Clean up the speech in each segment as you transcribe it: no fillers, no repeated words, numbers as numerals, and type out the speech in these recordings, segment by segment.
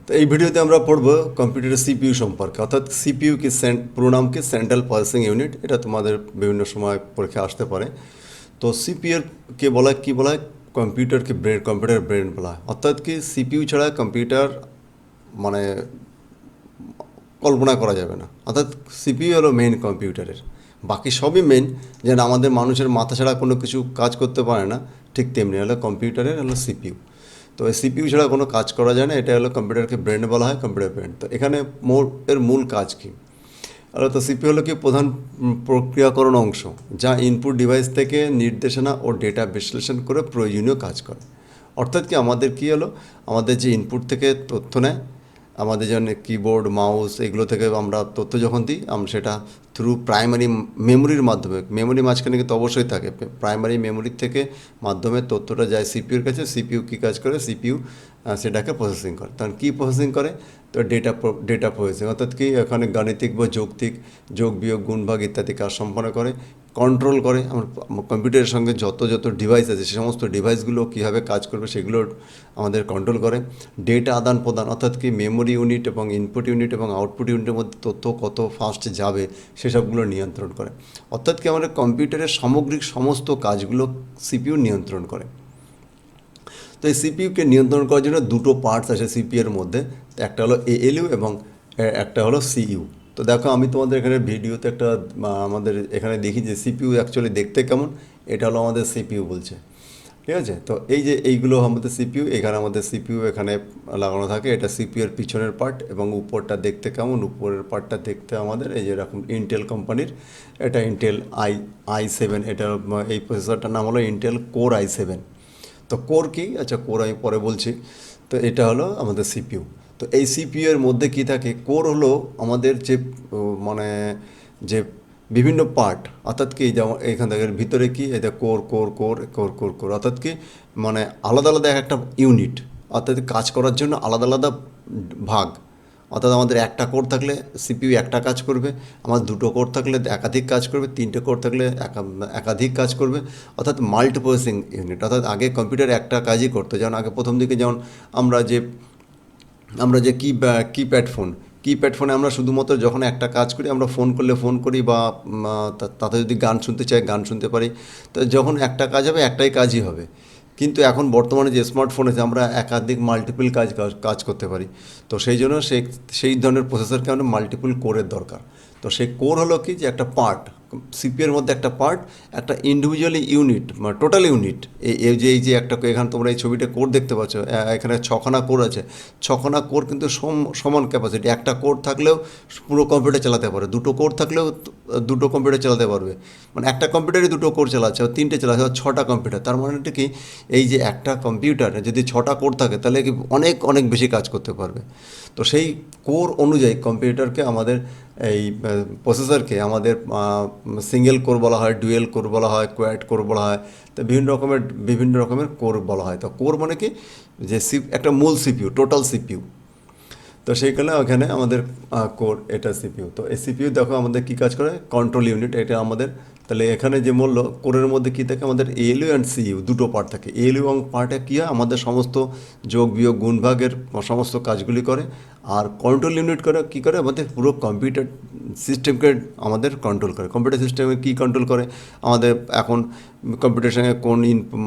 তো এই ভিডিওতে আমরা পড়ব কম্পিউটারের সিপিইউ সম্পর্কে, অর্থাৎ সিপিইউ কি পুরো নাম কি সেন্ট্রাল প্রসেসিং ইউনিট। এটা তোমাদের বিভিন্ন সময় পরীক্ষা আসতে পারে। তো সিপিইউ কে বলা হয়, কী বলা হয়, কম্পিউটার ব্রেন বলা হয়। অর্থাৎ কি সিপিইউ ছাড়া কম্পিউটার মানে কল্পনা করা যাবে না। অর্থাৎ সিপিইউ হলো মেইন কম্পিউটারের, বাকি সবই মেইন। যেন আমাদের মানুষের মাথা ছাড়া কোনো কিছু কাজ করতে পারে না, ঠিক তেমনি হলো কম্পিউটারের হলো সিপিইউ। তো এই সিপিইউ ছাড়া কোনো কাজ করা যায় না। এটা হলো কম্পিউটারকে ব্রেন বলা হয়, কম্পিউটার ব্রেন। তো এখানে এর মূল কাজ কী? আর তো সিপিইউ হলো কি প্রধান প্রক্রিয়াকরণ অংশ, যা ইনপুট ডিভাইস থেকে নির্দেশনা ও ডেটা বিশ্লেষণ করে প্রয়োজনীয় কাজ করে। অর্থাৎ কি আমাদের কী হলো, আমাদের যে ইনপুট থেকে তথ্য নেয়, আমাদের যেমন কিবোর্ড মাউস এগুলো থেকে আমরা তথ্য যখন দিই, আমরা সেটা থ্রু প্রাইমারি মেমোরির মাধ্যমে, মেমোরি মাঝখানে কিন্তু অবশ্যই থাকে, প্রাইমারি মেমোরির থেকে মাধ্যমে তথ্যটা যায় সিপিইউর কাছে। সিপিইউ কী কাজ করে, সিপিইউ সেটাকে প্রসেসিং করে। তখন কী প্রসেসিং করে? তো ডেটা প্রসেসিং, অর্থাৎ কি এখানে গাণিতিক বা যৌক্তিক যোগ বিয়োগ গুণ ভাগ ইত্যাদি কাজ সম্পন্ন করে, কন্ট্রোল করে। আমার কম্পিউটারের সঙ্গে যত ডিভাইস আছে সে সমস্ত ডিভাইসগুলো কীভাবে কাজ করবে সেগুলো আমাদের কন্ট্রোল করে। ডেটা আদান প্রদান, অর্থাৎ কি মেমোরি ইউনিট এবং ইনপুট ইউনিট এবং আউটপুট ইউনিটের মধ্যে তথ্য কত ফাস্ট যাবে সেসবগুলো নিয়ন্ত্রণ করে। অর্থাৎ কি আমাদের কম্পিউটারের সামগ্রিক সমস্ত কাজগুলো সিপিইউ নিয়ন্ত্রণ করে। তো এই সিপিইউকে নিয়ন্ত্রণ করার জন্য দুটো পার্টস আছে সিপিইউর মধ্যে। একটা হলো এএলইউ এবং একটা হলো সিইউ। তো দেখো আমি তোমাদের এখানে ভিডিওতে একটা আমাদের এখানে দেখি যে সিপিইউ অ্যাকচুয়ালি দেখতে কেমন। এটা হলো আমাদের সিপিইউ বলছে, ঠিক আছে। তো এই যে এইগুলো আমাদের সিপিইউ, এখানে আমাদের সিপিইউ এখানে লাগানো থাকে। এটা সিপিইউর পিছনের পার্ট, এবং উপরটা দেখতে কেমন, উপরের পার্টটা দেখতে আমাদের এই যেরকম ইন্টেল কোম্পানির, এটা ইন্টেল আই7। এটা এই প্রসেসরটার নাম হলো ইন্টেল কোর আই7। তো কোর কি, আচ্ছা কোর আমি পরে বলছি। তো এটা হলো আমাদের সিপিইউ। তো এই সিপিইউ এর মধ্যে কি থাকে, কোর হলো আমাদের যে মানে যে বিভিন্ন পার্ট, অর্থাৎ কি যেমন এখান থেকে ভিতরে কি এটা core core core core core core, অর্থাৎ কি মানে আলাদা আলাদা একটা ইউনিট, অর্থাৎ কাজ করার জন্য আলাদা আলাদা ভাগ। অর্থাৎ আমাদের একটা কোর থাকলে সিপিইউ একটা কাজ করবে, আমার দুটো কোর থাকলে একাধিক কাজ করবে, তিনটে কোর থাকলে একাধিক কাজ করবে। অর্থাৎ মাল্টিপ্রসেসিং ইউনিট। অর্থাৎ আগে কম্পিউটার একটা কাজই করতো, যেমন আগে প্রথম দিকে যেমন আমরা যে কিপ্যাড ফোনে আমরা শুধুমাত্র যখন একটা কাজ করি, আমরা ফোন করলে ফোন করি, বা তাতে যদি গান শুনতে চাই গান শুনতে পারি। তো যখন একটা কাজ হবে একটাই কাজই হবে। কিন্তু এখন বর্তমানে যে স্মার্টফোন আছে আমরা একাধিক মাল্টিপল কাজ করতে পারি। তো সেই জন্য সেই ধরনের প্রসেসরকে আমাদের মাল্টিপল কোরের দরকার। তো সেই কোর হলো কি, যে একটা পার্ট, সিপিইউর মধ্যে একটা পার্ট, একটা ইন্ডিভিজুয়ালি ইউনিট, মানে টোটাল ইউনিট। এই যে একটা, এখানে তোমরা এই ছবিটা কোর দেখতে পাচ্ছ, এখানে ছখানা কোর আছে। ছখানা কোর কিন্তু সমান ক্যাপাসিটি। একটা কোর থাকলেও পুরো কম্পিউটার চালাতে পারে, দুটো কোর থাকলেও দুটো কম্পিউটার চালাতে পারবে। মানে একটা কম্পিউটারই দুটো কোর চালাচ্ছে, তিনটে চালাচ্ছে, ছটা কম্পিউটার। তার মানেটা কি, এই যে একটা কম্পিউটারে যদি ছটা কোর থাকে তাহলে কি অনেক অনেক বেশি কাজ করতে পারবে। তো সেই কোর অনুযায়ী কম্পিউটারকে আমাদের এই প্রসেসরকে আমাদের সিঙ্গেল কোর বলা হয়, ডুয়েল কোর বলা হয়, কোয়াড কোর বলা হয়। তো বিভিন্ন রকমের কোর বলা হয়। তো কোর মানে কি, যে একটা মূল সিপিইউ, টোটাল সিপিইউ। তো সেইখানে ওখানে আমাদের কোর, এটা সিপিইউ। তো এই সিপিইউ দেখো আমাদের কী কাজ করে, কন্ট্রোল ইউনিট এটা আমাদের। তাহলে এখানে যে বললো কোরের মধ্যে কী থাকে, আমাদের এএলইউ অ্যান্ড সিইউ দুটো পার্ট থাকে। এএলইউ এবং পার্টে কী হয়, আমাদের সমস্ত যোগ বিয়োগ গুণ ভাগের সমস্ত কাজগুলি করে। আর কন্ট্রোল ইউনিট করে কী করে, আমাদের পুরো কম্পিউটার সিস্টেমকে আমাদের কন্ট্রোল করে। কম্পিউটার সিস্টেমে কী কন্ট্রোল করে, আমাদের এখন কম্পিউটারের সঙ্গে কোন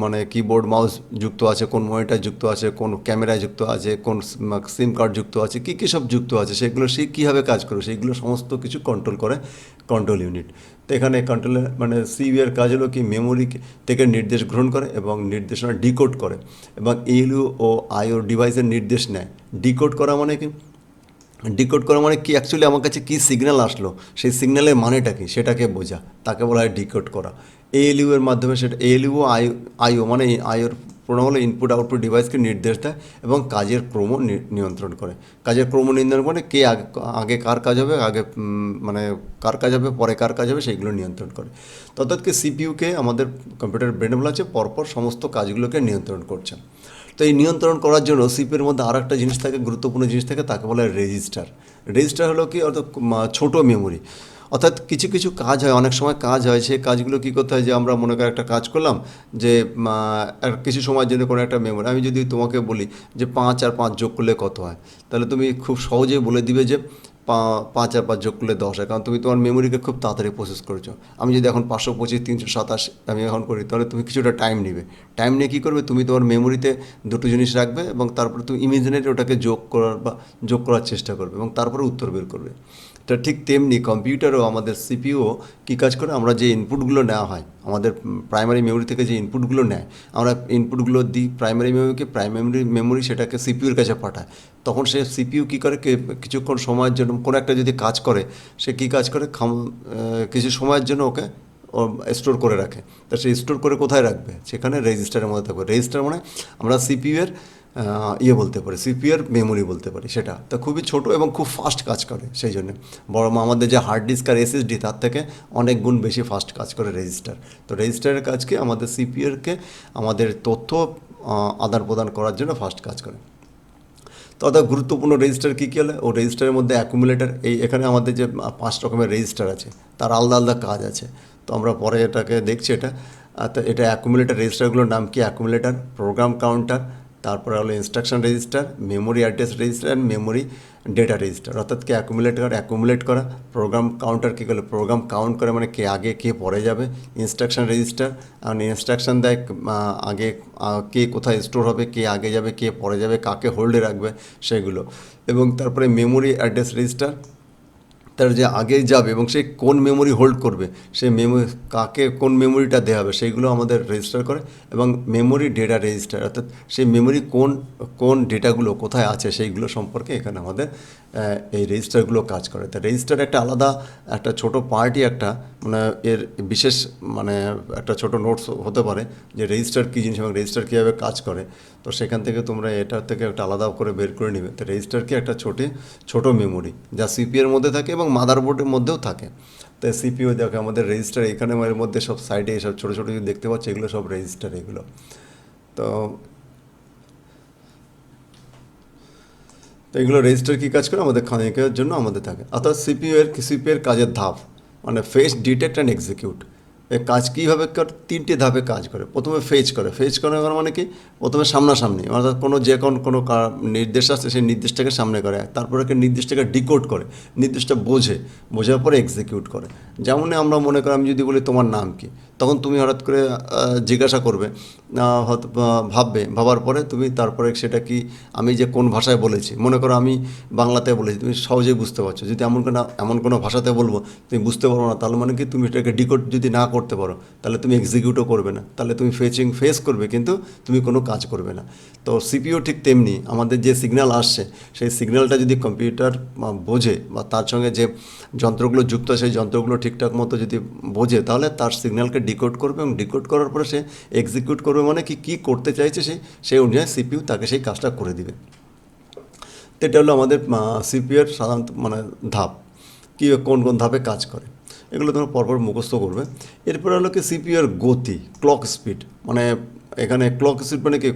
মানে কিবোর্ড মাউস যুক্ত আছে, কোন মনিটর যুক্ত আছে, কোন ক্যামেরায় যুক্ত আছে, কোন সিম কার্ড যুক্ত আছে, কী কী সব যুক্ত আছে, সেগুলো সে কীভাবে কাজ করে সেইগুলো সমস্ত কিছু কন্ট্রোল করে কন্ট্রোল ইউনিট। তো এখানে কন্ট্রোলের মানে সিইউ এর কাজ হলো কি, মেমোরি থেকে নির্দেশ গ্রহণ করে এবং নির্দেশনা ডিকোড করে, এবং এএলইউ ও আইও ডিভাইসের নির্দেশ নেয়। ডিকোড করা মানে কি, অ্যাকচুয়ালি আমার কাছে কী সিগন্যাল আসলো, সেই সিগন্যালের মানেটা কী সেটাকে বোঝা, তাকে বলা হয় ডিকোড করা। এএলইউ এর মাধ্যমে সেটা, এএলইউ ও আইও মানে আইওর প্রণাম হলো ইনপুট আউটপুট ডিভাইসকে নির্দেশ দেয় এবং কাজের ক্রম নিয়ন্ত্রণ করে। কাজের ক্রম নিয়ন্ত্রণ করে কে আগে কার কাজ হবে, মানে কার কাজ হবে, পরে কার কাজ হবে, সেইগুলো নিয়ন্ত্রণ করে। অর্থাৎ কি সিপিইউকে আমাদের কম্পিউটার ব্রেন বলা আছে, পরপর সমস্ত কাজগুলোকে নিয়ন্ত্রণ করছে। তো এই নিয়ন্ত্রণ করার জন্য সিপিইউর মধ্যে আর একটা জিনিস থাকে, গুরুত্বপূর্ণ জিনিস থাকে, তাকে বলা হয় রেজিস্টার। রেজিস্টার হলো কি, অর্থাৎ ছোটো মেমোরি। অর্থাৎ কিছু কিছু কাজ হয়, অনেক সময় কাজ হয়, সেই কাজগুলো কী করতে হয় যে আমরা মনে করি একটা কাজ করলাম যে কিছু সময়ের জন্য কোনো একটা মেমোরি, আমি যদি তোমাকে বলি যে 5 আর 5 যোগ করলে কত হয়, তাহলে তুমি খুব সহজেই বলে দিবে যে 5 আর 5 যোগ করলে 10 হয়, কারণ তুমি তোমার মেমোরিকে খুব তাড়াতাড়ি প্রসেস করেছো। আমি যদি এখন 525 327 আমি এখন করি, তাহলে তুমি কিছুটা টাইম নেবে। টাইম নিয়ে কী করবে, তুমি তোমার মেমোরিতে দুটো জিনিস রাখবে এবং তারপরে তুমি ইমাজিনেট ওটাকে যোগ করার চেষ্টা করবে এবং তারপরে উত্তর বের করবে। এটা ঠিক তেমনি কম্পিউটারও আমাদের সিপিইউ কী কাজ করে, আমরা যে ইনপুটগুলো নেওয়া হয় আমাদের প্রাইমারি মেমোরি থেকে, যে ইনপুটগুলো নেয়, আমরা ইনপুটগুলো দিই প্রাইমারি মেমোরিকে, প্রাইমারি মেমোরি সেটাকে সিপিইউর কাছে পাঠায়। তখন সে সিপিইউ কী করে, কিছুক্ষণ সময়ের জন্য কোনো একটা যদি কাজ করে, সে কী কাজ করে, কিছু সময়ের জন্য ওকে স্টোর করে রাখে। তা সে স্টোর করে কোথায় রাখবে, সেখানে রেজিস্টারের মধ্যে থাকবে। রেজিস্টার মানে আমরা সিপিইউর বলতে পারি, সিপিইউর মেমোরি বলতে পারি। সেটা তা খুবই ছোট এবং খুব ফাস্ট কাজ করে, সেই জন্য বড় আমাদের যে হার্ড ডিস্ক আর এসএসডি তার থেকে অনেক গুণ বেশি ফাস্ট কাজ করে রেজিস্টার। তো রেজিস্টারের কাজকে আমাদের সিপিইউরকে আমাদের তথ্য আদান প্রদান করার জন্য ফাস্ট কাজ করে। তো অর্থাৎ গুরুত্বপূর্ণ রেজিস্টার কী কী হলে, ও রেজিস্টারের মধ্যে অ্যাকুমুলেটার, এখানে আমাদের যে 5 রকমের রেজিস্টার আছে তার আলাদা আলাদা কাজ আছে, তো আমরা পরে এটাকে দেখছি। তো এটা অ্যাকুমুলেটার রেজিস্টারগুলোর নাম কি, অ্যাকুমুলেটার, প্রোগ্রাম কাউন্টার, তারপরে হলো instruction register, memory address register and memory data register. অর্থাৎ কি অ্যাকুমুলেট করা, প্রোগ্রাম কাউন্টার কী করে, প্রোগ্রাম কাউন্ট করে মানে কে আগে কে পরে যাবে, ইনস্ট্রাকশন রেজিস্টার মানে ইনস্ট্রাকশন দেয় আগে কে কোথায় স্টোর হবে, কে আগে যাবে কে পরে যাবে, কাকে হোল্ডে রাখবে সেগুলো। এবং তারপরে মেমোরি অ্যাড্রেস রেজিস্টার, তার যে আগে যাবে এবং সে কোন মেমোরি হোল্ড করবে, সে মেমোরি কাকে কোন মেমোরিটা দেওয়া হবে সেইগুলো আমাদের রেজিস্টার করে। এবং মেমোরি ডেটা রেজিস্টার, অর্থাৎ সেই মেমোরি কোন কোন ডেটাগুলো কোথায় আছে সেইগুলো সম্পর্কে এখানে আমাদের এই রেজিস্টারগুলো কাজ করে। তা রেজিস্টার একটা আলাদা একটা ছোট পার্টই, একটা মানে এর বিশেষ মানে একটা ছোট নোটস হতে পারে যে রেজিস্টার কী জিনিস এবং রেজিস্টার কীভাবে কাজ করে। তো সেখান থেকে তোমরা এটার থেকে একটা আলাদা করে বের করে নেবে। তো রেজিস্টার কি একটা ছোট মেমোরি যা সিপিইউর মধ্যে থাকে এবং মাদারবোর্ডের মধ্যেও থাকে। তো সিপিইউ দেখো আমাদের রেজিস্টার, এখানে এর মধ্যে সব সাইডে এসব ছোটো ছোটো যদি দেখতে পাচ্ছ, এগুলো সব রেজিস্টার এগুলো। তো এগুলো রেজিস্টার কী কাজ করে, আমাদের খানিকের জন্য আমাদের থাকে। অর্থাৎ সিপিইউর কাজের ধাপ মানে ফেচ, ডিটেক্ট অ্যান্ড এক্সিকিউট। এর কাজ কীভাবে করে, 3টে ধাপে কাজ করে। প্রথমে ফেচ করে মানে কি, প্রথমে সামনাসামনি অর্থাৎ কোনো নির্দেশ আসছে সেই নির্দেশটাকে সামনে করে, তারপরে নির্দেশটাকে ডিকোড করে, নির্দেশটা বোঝার পরে এক্সিকিউট করে। যেমন আমরা মনে করি, আমি যদি বলি তোমার নাম কি, তখন তুমি হঠাৎ করে জিজ্ঞাসা করবে, হয়তো ভাবার পরে তুমি তারপরে সেটা কি আমি যে কোন ভাষায় বলেছি, মনে করো আমি বাংলাতে বলেছি, তুমি সহজেই বুঝতে পারছো। যদি এমন কোনো ভাষাতে বলবো তুমি বুঝতে পারো না, তাহলে মানে কি তুমি এটাকে ডিকোড যদি না করতে পারো, তাহলে তুমি এক্সিকিউটও করবে না, তাহলে তুমি ফেস করবে কিন্তু তুমি কোনো কাজ করবে না। তো সিপিইউ ঠিক তেমনি, আমাদের যে সিগন্যাল আসছে সেই সিগন্যালটা যদি কম্পিউটার বোঝে বা তার সঙ্গে যে যন্ত্রগুলো যুক্ত সেই যন্ত্রগুলো ঠিকঠাক মতো যদি বোঝে, তাহলে তার সিগন্যালকে ডিকোড করবে এবং ডিকোড করার পরে সে এক্সিকিউট করবে, মানে কী করতে চাইছে সেই অনুযায়ী সিপিইউ তাকে সেই কাজটা করে দিবে। তো এটা হলো আমাদের সিপিইউর সাধারণত মানে ধাপ, কী কোন কোন ধাপে কাজ করে, এগুলো তোমরা পরপর মুখস্থ করবে। এরপরে হলো কি সিপিইউর গতি, ক্লক স্পিড। মানে এখানে ক্লক স্পিড মানে কি,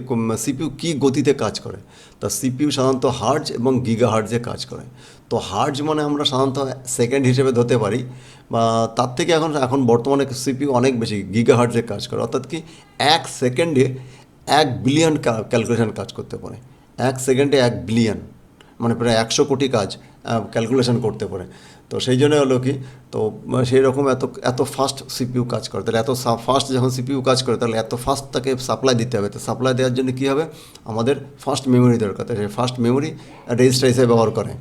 সিপিইউ কী গতিতে কাজ করে। তা সিপিইউ সাধারণত হার্জ এবং গিগা হার্জে কাজ করে। তো হার্জ মানে আমরা সাধারণত সেকেন্ড হিসেবে ধরতে পারি, বা তার থেকে এখন বর্তমানে সিপিইউ অনেক বেশি গিগা হার্জে কাজ করে। অর্থাৎ কি 1 সেকেন্ডে 1 বিলিয়ন ক্যালকুলেশন কাজ করতে পারে। 1 সেকেন্ডে 1 বিলিয়ন মানে প্রায় 100 কোটি কাজ ক্যালকুলেশন করতে পারে। তো সেই জন্য হলো কি, তো সেই রকম এত ফাস্ট সিপিইউ কাজ করে। তাহলে এত ফাস্ট যখন সিপিইউ কাজ করে, তাহলে এত ফাস্ট তাকে সাপ্লাই দিতে হবে। তো সাপ্লাই দেওয়ার জন্য কী হবে, আমাদের ফাস্ট মেমোরি দরকার। তাই সেই ফাস্ট মেমোরি রেজিস্টার হিসেবে ব্যবহার করে।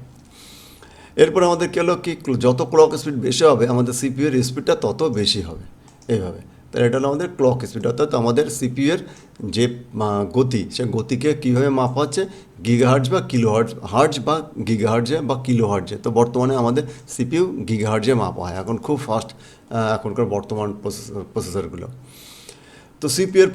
এরপর আমাদের কী হলো কি, যত ক্লক স্পিড বেশি হবে আমাদের সিপিইউর স্পিডটা তত বেশি হবে, এইভাবে। তাহলে এটা হলো আমাদের ক্লক স্পিড। অর্থাৎ আমাদের সিপিইউর যে গতি, সে গতিকে কীভাবে মাপা হচ্ছে, গিগাহার্জ বা হার্জ বা গিগাহার্জে বা কিলোহার্জে। তো বর্তমানে আমাদের সিপিইউ গিগাহার্জে মাপা হয় এখন, খুব ফাস্ট এখনকার বর্তমান প্রসেসরগুলো। তো সিপিইউর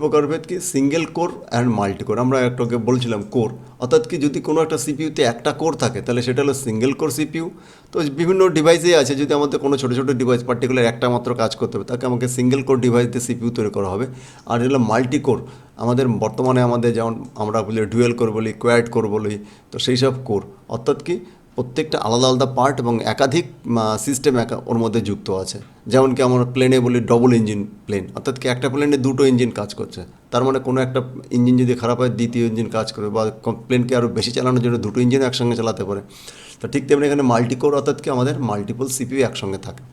প্রকারভেদ কি, single core and multi core. আমরা একটাকে বলছিলাম কোর, অর্থাৎ কি যদি কোনো একটা সিপিইউতে একটা কোর থাকে তাহলে সেটা হলো সিঙ্গেল কোর সিপিইউ। তো বিভিন্ন ডিভাইসেই আছে, যদি আমাদের কোনো ছোটো ছোটো ডিভাইস পার্টিকুলার একটা মাত্র কাজ করতে হবে, তাকে আমাকে সিঙ্গেল কোর ডিভাইস দিয়ে সিপিইউ তৈরি করা হবে। আর হলো মাল্টি কোর, বর্তমানে আমাদের যেমন আমরা বলি ডুয়েল কোর বলি, কোয়াড কোর বলি, তো সেই সব কোর। অর্থাৎ কি প্রত্যেকটা আলাদা আলাদা পার্ট এবং একাধিক সিস্টেম ওর মধ্যে যুক্ত আছে। যেমন কি আমরা প্লেনে বলি ডবল ইঞ্জিন প্লেন, অর্থাৎ কি একটা প্লেনে দুটো ইঞ্জিন কাজ করছে। তার মানে কোনো একটা ইঞ্জিন যদি খারাপ হয় দ্বিতীয় ইঞ্জিন কাজ করবে, বা প্লেনকে আরও বেশি চালানোর জন্য দুটো ইঞ্জিন একসঙ্গে চালাতে পারে। তো ঠিক তেমনি এখানে মাল্টিকোর, অর্থাৎ কি আমাদের মাল্টিপল সিপিইউ একসঙ্গে থাকে।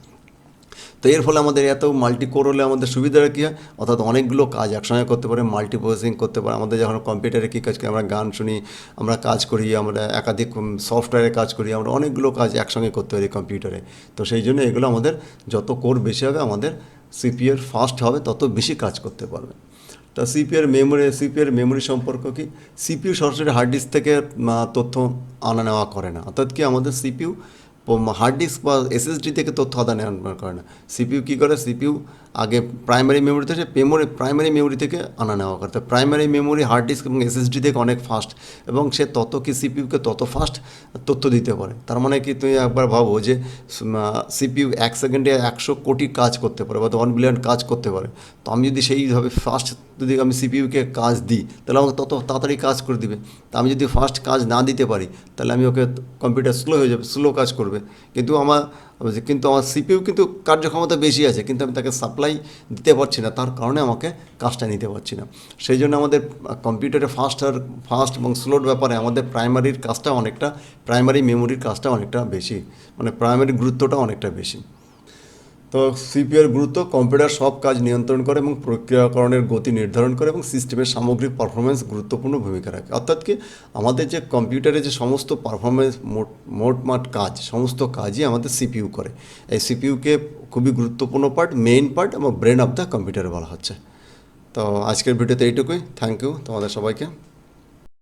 তো এর ফলে আমাদের এত মাল্টি কোর হলে আমাদের সুবিধাটা কী হয়, অর্থাৎ অনেকগুলো কাজ একসঙ্গে করতে পারে, মাল্টি প্রসেসিং করতে পারে। আমাদের যখন কম্পিউটারে কী কাজ করি, আমরা গান শুনি, আমরা কাজ করি, আমরা একাধিক সফটওয়্যারে কাজ করি, আমরা অনেকগুলো কাজ একসঙ্গে করতে পারি কম্পিউটারে। তো সেই জন্য এগুলো আমাদের যত কোর বেশি হবে, আমাদের সিপিইউ ফাস্ট হবে, তত বেশি কাজ করতে পারবে। তা সিপিইউর মেমোরি সম্পর্ক কি, সিপিইউ সরাসরি হার্ড ডিস্ক থেকে তথ্য আনা নেওয়া করে না। অর্থাৎ কি আমাদের সিপিইউ হার্ড ডিস্ক বা এসএসডি থেকে তথ্য আদান নেওয়া করে না। সিপিইউ কী করে, সিপিইউ আগে প্রাইমারি মেমোরি থেকে প্রাইমারি মেমোরি থেকে আনা নেওয়া করে। তো প্রাইমারি মেমোরি হার্ড ডিস্ক এবং এসএসডি থেকে অনেক ফাস্ট, এবং সে তত কি সিপিইউকে তত ফাস্ট তথ্য দিতে পারে। তার মানে কি, তুমি একবার ভাবো যে সিপিইউ 1 সেকেন্ডে 100 কোটি কাজ করতে পারে, বা 1 বিলিয়ন কাজ করতে পারে। তো আমি যদি সেইভাবে ফাস্ট যদি আমি সিপিইউকে কাজ দিই, তাহলে আমাকে তত তাড়াতাড়ি কাজ করে দিবে। তা আমি যদি ফাস্ট কাজ না দিতে পারি, তাহলে আমি ওকে কম্পিউটার স্লো হয়ে যাবে, স্লো কাজ করবে। কিন্তু আমার সিপিইউ কিন্তু কার্যক্ষমতা বেশি আছে, কিন্তু আমি তাকে সাপ্লাই দিতে পারছি না, তার কারণে আমাকে কাজটা নিতে পারছি না। সেই জন্য আমাদের কম্পিউটারে ফাস্ট এবং স্লোর ব্যাপারে আমাদের প্রাইমারি মেমোরির কাজটা অনেকটা বেশি, মানে প্রাইমারি গুরুত্বটা অনেকটা বেশি। তো সিপিইউর গুরুত্ব, কম্পিউটার সব কাজ নিয়ন্ত্রণ করে এবং প্রক্রিয়াকরণের গতি নির্ধারণ করে, এবং সিস্টেমের সামগ্রিক পারফরমেন্স গুরুত্বপূর্ণ ভূমিকা রাখে। অর্থাৎ কি আমাদের যে কম্পিউটারে যে সমস্ত পারফরমেন্স মোটমাট কাজ, সমস্ত কাজই আমাদের সিপিইউ করে। এই সিপিইউকে খুবই গুরুত্বপূর্ণ পার্ট, মেইন পার্ট এবং ব্রেন অফ দ্য কম্পিউটার বলা হচ্ছে। তো আজকের ভিডিওতে এইটুকুই। থ্যাংক ইউ তোমাদের সবাইকে।